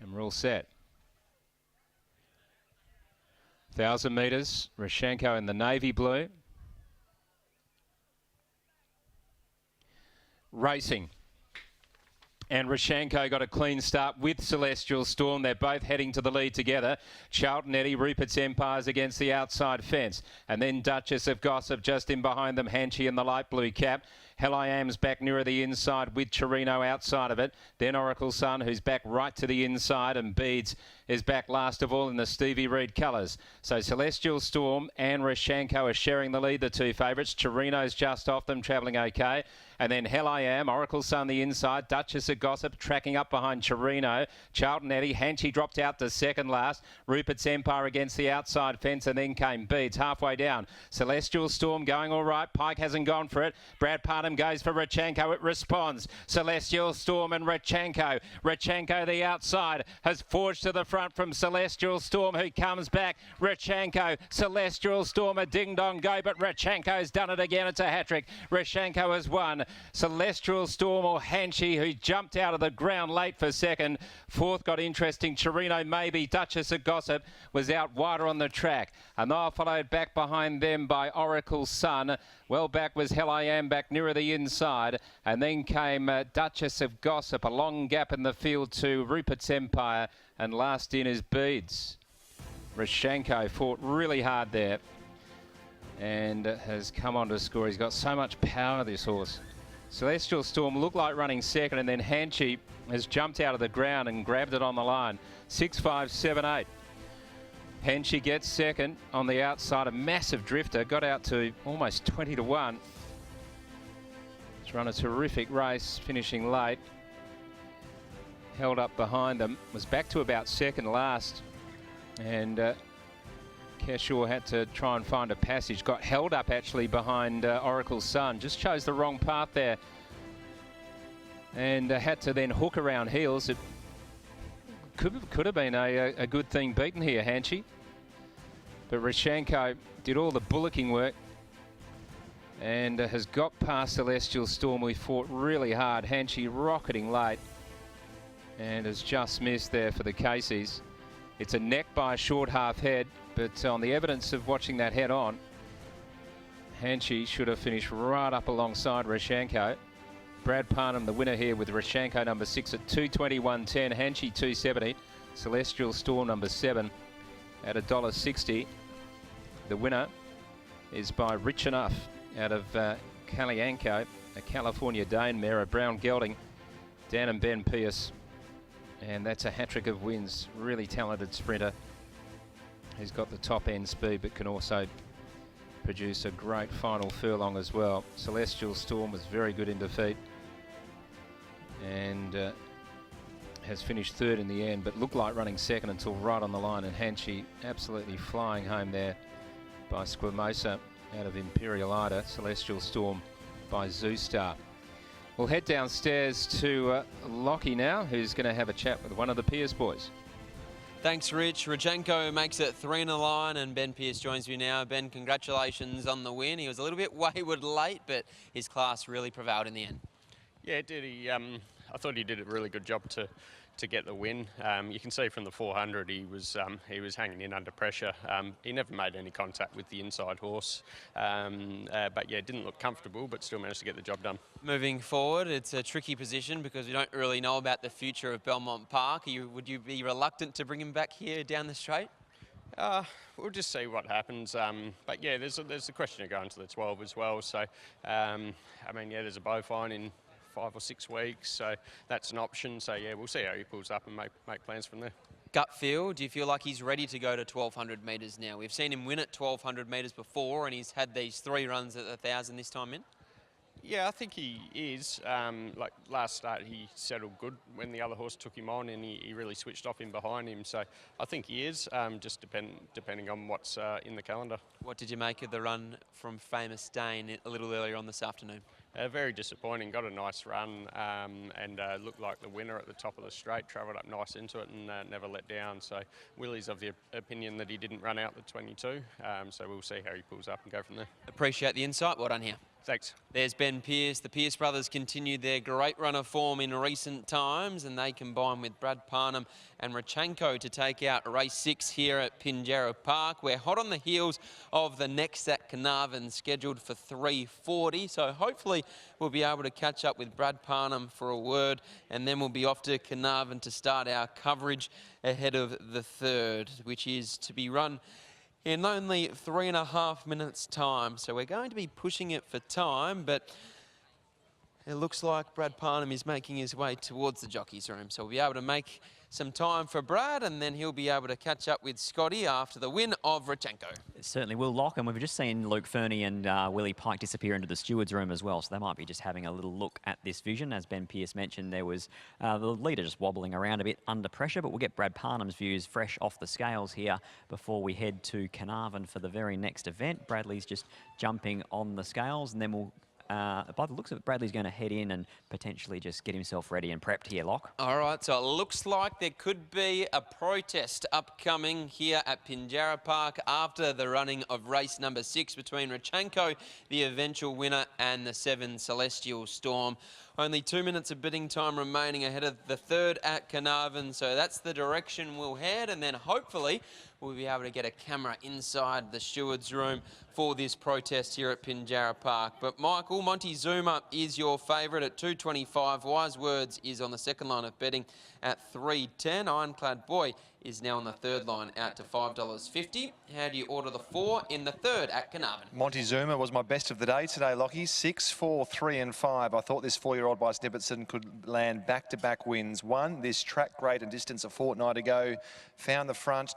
And we're all set. 1,000 metres, RICHANCO in the navy blue. Racing. And RICHANCO got a clean start with Celestial Storm. They're both heading to the lead together. Charlton Eddie, Rupert's Empires against the outside fence. And then Duchess of Gossip just in behind them. Hanchy in the light blue cap. Hell I Am's back nearer the inside with Torino outside of it. Then Oracle Sun, who's back right to the inside. And Beads is back last of all in the Stevie Reid colours. So Celestial Storm and RICHANCO are sharing the lead, the two favourites. Torino's just off them, travelling okay. And then Hell I Am, Oracle Sun the inside, Duchess of Gossip tracking up behind Torino. Charlton Eddie, Hanchy dropped out to second last. Rupert's Empire against the outside fence, and then came Beads halfway down. Celestial Storm going all right. Pike hasn't gone for it. Brad Parnham goes for RICHANCO. It responds. Celestial Storm and RICHANCO. RICHANCO the outside has forged to the front from Celestial Storm, who comes back. RICHANCO, Celestial Storm a ding-dong go, but RICHANCO's done it again. It's a hat-trick. RICHANCO has won. Celestial Storm or Hanchy, who jumped out of the ground late for second. Fourth got interesting. Torino maybe. Duchess of Gossip was out wider on the track. And they were followed back behind them by Oracle Sun. Well back was Hell I Am, back nearer the inside. And then came Duchess of Gossip. A long gap in the field to Rupert's Empire. And last in is Beads. RICHANCO fought really hard there and has come on to score. He's got so much power, this horse. Celestial Storm looked like running second, and then Hanchy has jumped out of the ground and grabbed it on the line. 6, 5, 7, 8. Hanchy gets second on the outside. A massive drifter, got out to almost 20 to 1. He's run a terrific race, finishing late. Held up behind them, was back to about second last, and Keshaw had to try and find a passage. Got held up actually behind Oracle Sun. Just chose the wrong path there. And had to then hook around heels. It could have been a good thing beaten here, Hanchy. But RICHANCO did all the bullocking work and has got past Celestial Storm. We fought really hard. Hanchy rocketing late and has just missed there for the Caseys. It's a neck by a short half head. But on the evidence of watching that head on, Hanchy should have finished right up alongside RICHANCO. Brad Parnham, the winner here with RICHANCO number 6 at 221.10, Hanchy 270, Celestial Storm number 7 at $1.60. The winner is by Rich Enough out of Calianco, a California Dane mare, a brown gelding, Dan and Ben Pierce. And that's a hat-trick of wins. Really talented sprinter. He's got the top end speed, but can also produce a great final furlong as well. Celestial Storm was very good in defeat and has finished third in the end, but looked like running second until right on the line. And Hanchy absolutely flying home there by Squamosa out of Imperial Ida. Celestial Storm by Zoostar. We'll head downstairs to Lockie now, who's going to have a chat with one of the Pierce boys. Thanks, Rich. RICHANCO makes it 3 in a line, and Ben Pierce joins me now. Ben, congratulations on the win. He was a little bit wayward late, but his class really prevailed in the end. Yeah, it did. I thought he did a really good job to get the win. You can see from the 400 he was hanging in under pressure. He never made any contact with the inside horse, but yeah, didn't look comfortable, but still managed to get the job done. Moving forward, it's a tricky position because we don't really know about the future of Belmont Park. Would you be reluctant to bring him back here down the straight? We'll just see what happens. But yeah, there's a question of going to the 12 as well. So I mean, yeah, there's a bovine in 5 or 6 weeks, so that's an option. So yeah, we'll see how he pulls up and make plans from there. Gut feel, do you feel like he's ready to go to 1,200 metres now? We've seen him win at 1,200 metres before, and he's had these 3 runs at 1,000 this time in. Yeah, I think he is. Like last start, he settled good when the other horse took him on, and he really switched off in behind him. So I think he is, just depending on what's in the calendar. What did you make of the run from Famous Dane a little earlier on this afternoon? Very disappointing. Got a nice run and looked like the winner at the top of the straight. Travelled up nice into it and never let down. So Willie's of the opinion that he didn't run out the 22. So we'll see how he pulls up and go from there. Appreciate the insight. Well done here. Thanks. There's Ben Pearce. The Pearce brothers continued their great run of form in recent times, and they combine with Brad Parnham and RICHANCO to take out race 6 here at Pinjarra Park. We're hot on the heels of the next at Carnarvon, scheduled for 3:40. So hopefully we'll be able to catch up with Brad Parnham for a word, and then we'll be off to Carnarvon to start our coverage ahead of the third, which is to be run in only 3.5 minutes' time. So we're going to be pushing it for time, but it looks like Brad Parnham is making his way towards the jockey's room. So we'll be able to make some time for Brad, and then he'll be able to catch up with Scotty after the win of RICHANCO. It certainly will, Lock, and we've just seen Luke Fernie and Willie Pike disappear into the steward's room as well, so they might be just having a little look at this vision. As Ben Pearce mentioned, there was the leader just wobbling around a bit under pressure, but we'll get Brad Parnham's views fresh off the scales here before we head to Carnarvon for the very next event. Bradley's just jumping on the scales, and then we'll by the looks of it, Bradley's going to head in and potentially just get himself ready and prepped here, Lock. All right, so it looks like there could be a protest upcoming here at Pinjarra Park after the running of race number 6 between RICHANCO, the eventual winner, and the 7 Celestial Storm. Only 2 minutes of bidding time remaining ahead of the third at Carnarvon, so that's the direction we'll head, and then hopefully we'll be able to get a camera inside the steward's room for this protest here at Pinjarra Park. But Michael, Montezuma is your favourite at 2.25. Wise Words is on the second line of betting at 3.10. Ironclad Boy is now on the third line out to $5.50. How do you order the 4 in the third at Carnarvon? Montezuma was my best of the day today, Lockie. 6, 4, 3 and 5. I thought this 4-year-old by Snibbertson could land back-to-back wins. One, this track grade and distance a fortnight ago, found the front,